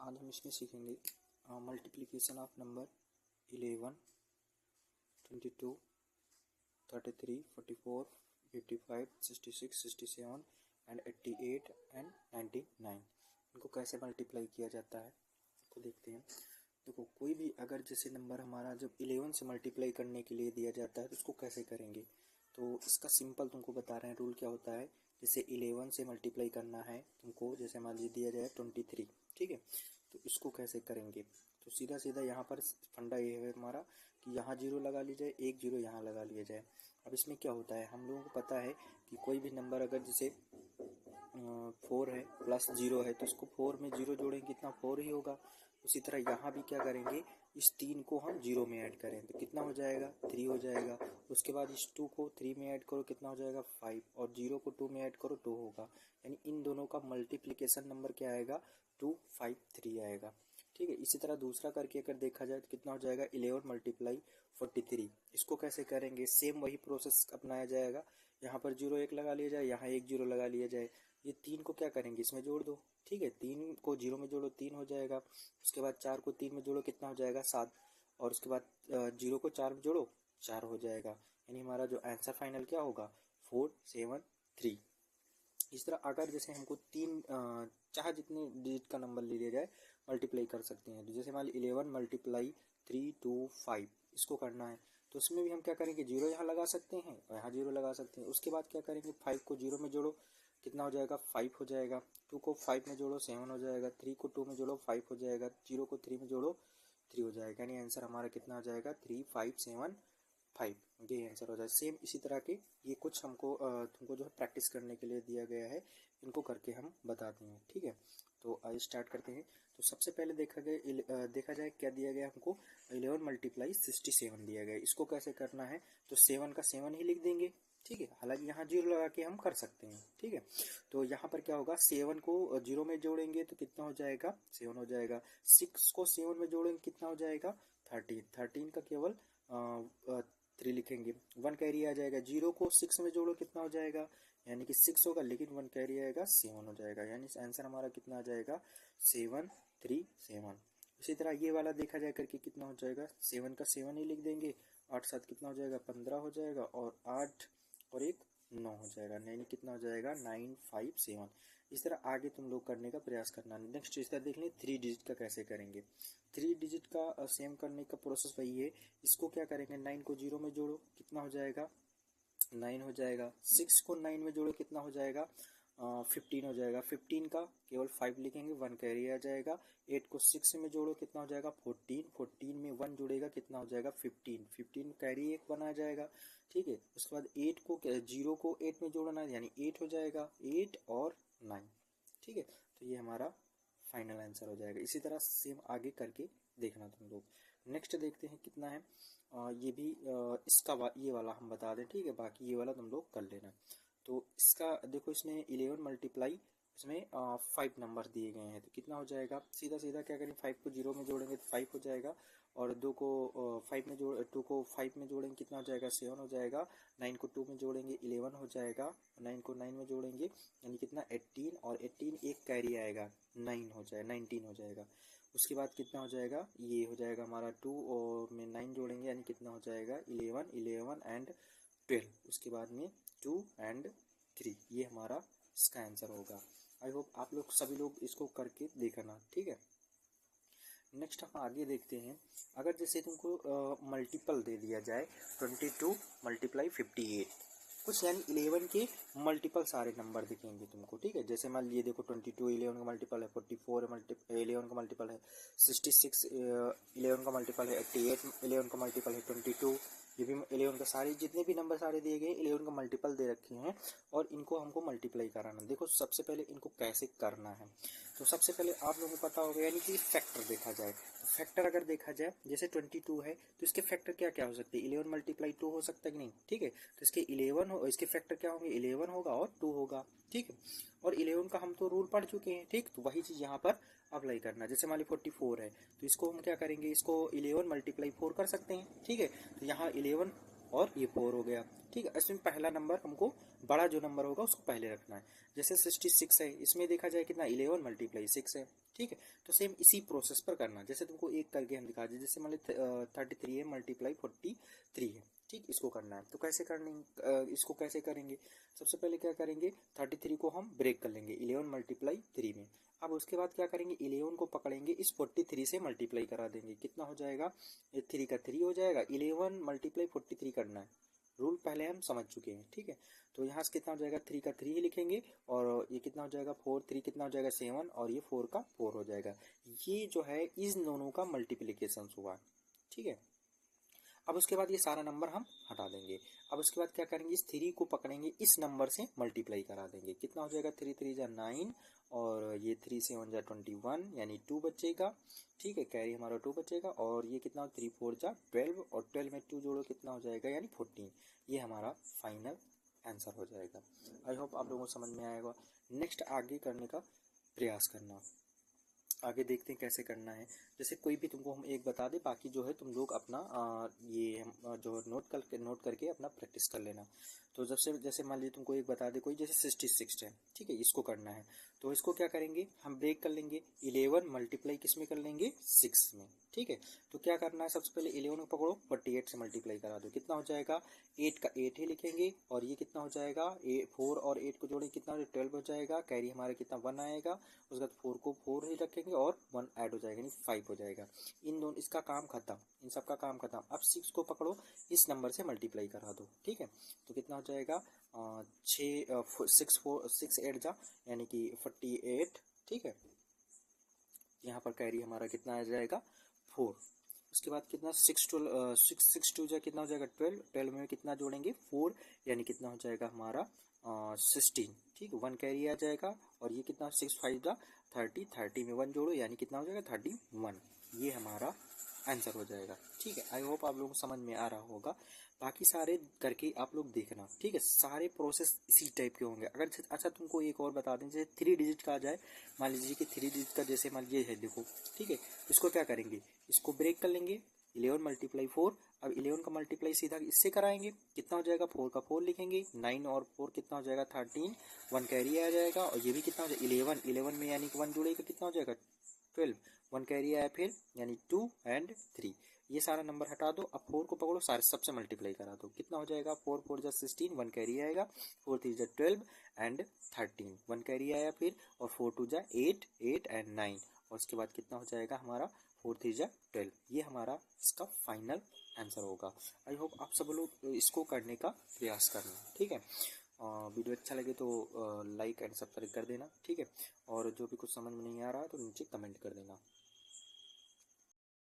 आज हम इसमें सीखेंगे multiplication of number 11, 22, 33, 44, 55, 66, 67 and 88 and 99। इनको कैसे मल्टीप्लाई किया जाता है तो देखते हैं। देखो, कोई भी अगर जैसे नंबर हमारा जब 11 से मल्टीप्लाई करने के लिए दिया जाता है तो उसको कैसे करेंगे, तो इसका सिंपल तुमको बता रहे हैं रूल क्या होता है। जैसे 11 से मल्टीप्लाई करना है तुमको, जैसे मान लीजिए दिया जाए 23, ठीक है, तो इसको कैसे करेंगे। तो सीधा सीधा यहाँ पर फंडा ये है हमारा कि यहाँ जीरो लगा ली जाए, एक जीरो यहाँ लगा लिया जाए। अब इसमें क्या होता है, हम लोगों को पता है कि कोई भी नंबर अगर जैसे 4 है प्लस 0 है तो इसको 4 में 0 जोड़ेंगे कितना 4 ही होगा। उसी तरह यहाँ भी क्या करेंगे, इस 3 को हम 0 में ऐड करें तो कितना हो जाएगा 3 हो जाएगा। उसके बाद इस 2 को 3 में ऐड करो कितना हो जाएगा 5, और 0 को 2 में ऐड करो 2 होगा। यानी इन दोनों का मल्टीप्लिकेशन नंबर क्या आएगा 253 आएगा। ठीक है, इसी तरह दूसरा करके अगर देखा जाए तो कितना हो जाएगा 11 मल्टीप्लाई 43। इसको कैसे करेंगे, सेम वही प्रोसेस अपनाया जाएगा। यहाँ पर 0 1 लगा लिया जाए, यहाँ 1 0 लगा लिया जाए। ये 3 को क्या करेंगे इसमें जोड़ दो, ठीक है, 3 को 0 में जोड़ो 3 हो जाएगा। उसके बाद 4 को 3 में जोड़ो कितना हो जाएगा 7, और उसके बाद 0 को 4 में जोड़ो 4 हो जाएगा। यानी हमारा जो आंसर फाइनल क्या होगा 473। इस तरह अगर जैसे हमको चाहे जितने डिजिट का नंबर ले लिया जाए मल्टीप्लाई कर सकते हैं। तो जैसे मान ली 11 मल्टीप्लाई 3 2 5 इसको करना है तो उसमें भी हम क्या करेंगे, 0 यहाँ लगा सकते हैं और यहाँ 0 लगा सकते हैं। उसके बाद क्या करेंगे, 5 को 0 में जोड़ो कितना हो जाएगा 5 हो जाएगा। 2 को 5 में जोड़ो 7 हो जाएगा। 3 को 2 में जोड़ो 5 हो जाएगा। 0 को 3 में जोड़ो 3 हो जाएगा। यानी आंसर हमारा कितना हो जाएगा 3575, ये आंसर हो जाए। सेम इसी तरह के ये कुछ हमको तुमको जो है प्रैक्टिस करने के लिए दिया गया है, इनको करके हम बताते हैं। ठीक है, तो आइए स्टार्ट करते हैं। तो सबसे पहले देखा जाए क्या दिया गया हमको, 11 मल्टीप्लाई 67 दिया गया। इसको कैसे करना है, तो 7 का 7 ही लिख देंगे। ठीक है, हालांकि यहाँ 0 लगा के हम कर सकते हैं। ठीक है, तो यहाँ पर क्या होगा 7 को 0 में जोड़ेंगे तो कितना हो जाएगा 7 हो जाएगा। 6 को 7 में जोड़ेंगे कितना हो जाएगा 13। 13 का केवल 3 लिखेंगे, 1 कैरी आ जाएगा। 0 को 6 में जोड़ो कितना हो जाएगा, यानी कि 6 होगा, लेकिन 1 कैरी आएगा 7 हो जाएगा। यानी आंसर हमारा कितना आ जाएगा 737। इसी तरह ये वाला देखा जाए करके कितना हो जाएगा, 7 का 7 ही लिख देंगे। 8 7 कितना हो जाएगा 15 हो जाएगा, और 8 और 1 9 हो जाएगा। यानी कितना हो जाएगा 957। इस तरह आगे तुम लोग करने का प्रयास करना। नेक्स्ट इस तरह देख लें 3 डिजिट का कैसे करेंगे। 3 डिजिट का सेम करने का प्रोसेस वही है। इसको क्या करेंगे, 9 को 0 में जोड़ो कितना हो जाएगा 9 हो जाएगा। 6 को 9 में जोड़ो कितना हो जाएगा 15 हो जाएगा। 15 का केवल 5 लिखेंगे, 1 कैरी आ जाएगा। 8 को 6 में जोड़ो कितना हो जाएगा 14। 14 में 1 जोड़ेगा कितना हो जाएगा 15। 15 कैरी 1 बना जाएगा। ठीक है, उसके बाद 8 को 0 को 8 में जोड़ना है, यानी 8 हो जाएगा। 8 और 9, ठीक है, तो ये हमारा फाइनल आंसर हो जाएगा। इसी तरह सेम आगे करके देखना तुम लोग। नेक्स्ट देखते हैं कितना है। ये भी ये वाला हम बता दें, ठीक है, बाकी ये वाला तुम लोग कर लेना। तो इसका देखो, इसमें 11 मल्टीप्लाई इसमें 5 नंबर दिए गए हैं तो कितना हो जाएगा, सीधा सीधा क्या करें 5 को 0 में जोड़ेंगे तो 5 हो जाएगा, और 2 को 5 में 2 को 5 में जोड़ेंगे कितना हो जाएगा 7 हो जाएगा। 9 को 2 में जोड़ेंगे 11 हो जाएगा। 9 को 9 में जोड़ेंगे यानी कितना 18, और 18 एक कैरी आएगा 9 हो जाएगा 19 हो जाएगा। उसके बाद कितना हो जाएगा, ये हो जाएगा हमारा 2 और में 9 जोड़ेंगे यानी कितना हो जाएगा 11 11 एंड 12। उसके बाद में 2 एंड 3, ये हमारा इसका आंसर होगा। आई होप आप लोग सभी लोग इसको करके देखना। ठीक है, नेक्स्ट हम आगे देखते हैं। अगर जैसे तुमको मल्टीपल दे दिया जाए 22 मल्टीप्लाई 58 कुछ, यानी 11 के मल्टीपल सारे नंबर दिखेंगे तुमको। ठीक है, जैसे मान लीजिए देखो 22 11 का मल्टीपल है, 44 11 का मल्टीपल है, 66 11 का मल्टीपल है, 88 11 का मल्टीपल है, 22 ये भी 11 का, सारे जितने भी नंबर सारे दिए गए 11 का मल्टीपल दे रखे हैं और इनको हमको मल्टीप्लाई कराना। देखो सबसे पहले इनको कैसे करना है, तो सबसे पहले आप लोगों को पता होगा, यानी कि फैक्टर देखा जाए तो फैक्टर अगर देखा जाए जैसे 22 है तो इसके फैक्टर क्या क्या हो सकते हैं, 11 मल्टीप्लाई 2 हो सकता है कि नहीं। ठीक है, तो इसके 11 हो, इसके फैक्टर क्या होंगे 11 होगा और 2 होगा। ठीक है, और 11 का हम तो रूल पढ़ चुके हैं। ठीक, तो वही चीज यहाँ पर अप्लाई करना। जैसे मान ली 44 है तो इसको हम क्या करेंगे, इसको 11 मल्टीप्लाई 4 कर सकते हैं। ठीक है, तो यहाँ 11 और ये 4 हो गया। ठीक है, इसमें पहला नंबर हमको बड़ा जो नंबर होगा उसको पहले रखना है। जैसे 66 है, इसमें देखा जाए कितना 11 मल्टीप्लाई 6 है। ठीक है, तो सेम इसी प्रोसेस पर करना। जैसे तुमको एक करके हम दिखा दें, जैसे मान लो 33 है मल्टीप्लाई 43 है। ठीक, इसको करना है। तो कैसे करने इसको कैसे करेंगे? सबसे पहले क्या करेंगे, 33 को हम ब्रेक कर लेंगे 11 मल्टीप्लाई 3 में। अब उसके बाद क्या करेंगे, 11 को पकड़ेंगे, इस 43 से मल्टीप्लाई करा देंगे। कितना हो जाएगा, ये 3 का 3 हो जाएगा। 11 मल्टीप्लाई 43 करना है, रूल पहले हम समझ चुके हैं। ठीक है, तो यहाँ से कितना हो जाएगा, 3 का 3 ही लिखेंगे, और ये कितना हो जाएगा 4, 3 कितना हो जाएगा 7, और ये 4 का 4 हो जाएगा। ये जो है इन दोनों का मल्टीप्लीकेशन हुआ। ठीक है, अब उसके बाद ये सारा नंबर हम हटा देंगे। अब उसके बाद क्या करेंगे, इस 3 को पकड़ेंगे, इस नंबर से मल्टीप्लाई करा देंगे। कितना हो जाएगा, 3 3 जा 9, और ये 3 से 1 जा 21, यानी 2 बचेगा। ठीक है, कैरी हमारा 2 बचेगा, और ये कितना 3 4 जा 12, और 12 में 2 जोड़ो कितना हो जाएगा, यानी 14। ये हमारा फाइनल आंसर हो जाएगा। आई होप आप लोगों को समझ में आएगा। नेक्स्ट आगे करने का प्रयास करना। आगे देखते हैं कैसे करना है। जैसे कोई भी तुमको हम एक बता दे, बाकी जो है तुम लोग अपना जो नोट करके अपना प्रैक्टिस कर लेना। तो जैसे मान लीजिए तुमको एक बता दे कोई, जैसे 66 है। ठीक है, इसको करना है, तो इसको क्या करेंगे, हम ब्रेक कर लेंगे। 11 मल्टीप्लाई किस में कर लेंगे, 6 में। ठीक है, तो क्या करना है, सबसे पहले 11 को पकड़ो, 48 से मल्टीप्लाई करा दो। कितना हो जाएगा, 8 का 8 ही लिखेंगे, और ये कितना हो जाएगा, 4 और 8 को जोड़ेंगे, कितना 12 हो जाएगा। कैरी हमारे कितना 1 आएगा, उसके बाद 4 को 4 ही रखेंगे, और 1 ऐड हो जाएगा, यानी 5 हो जाएगा। इन दोनों, इसका काम खत्म, इन सब का काम खत्म। अब 6 को पकड़ो, इस नंबर से मल्टीप्लाई करा दो। ठीक है, तो कितना हो जाएगा, 6 8 जा, यानी कि 48। ठीक है, यहाँ पर कैरी हमारा कितना आ जाएगा, 4। उसके बाद कितना 6 2 जा कितना हो जाएगा, 12। 12 में कितना जोड़ेंगे, 4, यानी कितना हो जाएगा हमारा 16। ठीक है, 1 कैरी आ जाएगा, और ये कितना 6 5 जा 30। 30 में 1 जोड़ो, यानी कितना हो जाएगा 31। ये हमारा आंसर हो जाएगा। ठीक है, आई होप आप लोगों को समझ में आ रहा होगा। बाकी सारे करके आप लोग देखना। ठीक है, सारे प्रोसेस इसी टाइप के होंगे। अगर अच्छा तुमको एक और बता दें, जैसे 3 डिजिट का आ जाए, मान लीजिए कि 3 डिजिट का, जैसे मान लीजिए है, देखो। ठीक है, इसको क्या करेंगे, इसको ब्रेक कर लेंगे, 11 मल्टीप्लाई 4। अब 11 का मल्टीप्लाई सीधा इससे कराएंगे, कितना हो जाएगा, 4 का 4 लिखेंगे, 9 और 4 कितना हो जाएगा 13, 1 कैरी आ जाएगा, और ये भी कितना हो जाएगा 11। 11 में यानी कि 1 जुड़ेगा, कितना हो जाएगा 12, 1 कैरी आया फिर, यानी 2 एंड 3। ये सारा नंबर हटा दो। अब 4 को पकड़ो, सारे सबसे मल्टीप्लाई करा दो। कितना हो जाएगा, 4 4 जा 16, 1 कैरी आएगा, 4 3 जा 12 एंड 13, 1 कैरी आया फिर, और 4 2 जा 8 8 एंड 9, और उसके बाद कितना हो जाएगा हमारा 4 3 जा 12। ये हमारा इसका फाइनल आंसर होगा। आई होप आप सब लोग इसको करने का प्रयास करना। ठीक है, वीडियो अच्छा लगे तो लाइक एंड सब्सक्राइब कर देना। ठीक है, और जो भी कुछ समझ में नहीं आ रहा है तो नीचे कमेंट कर देना।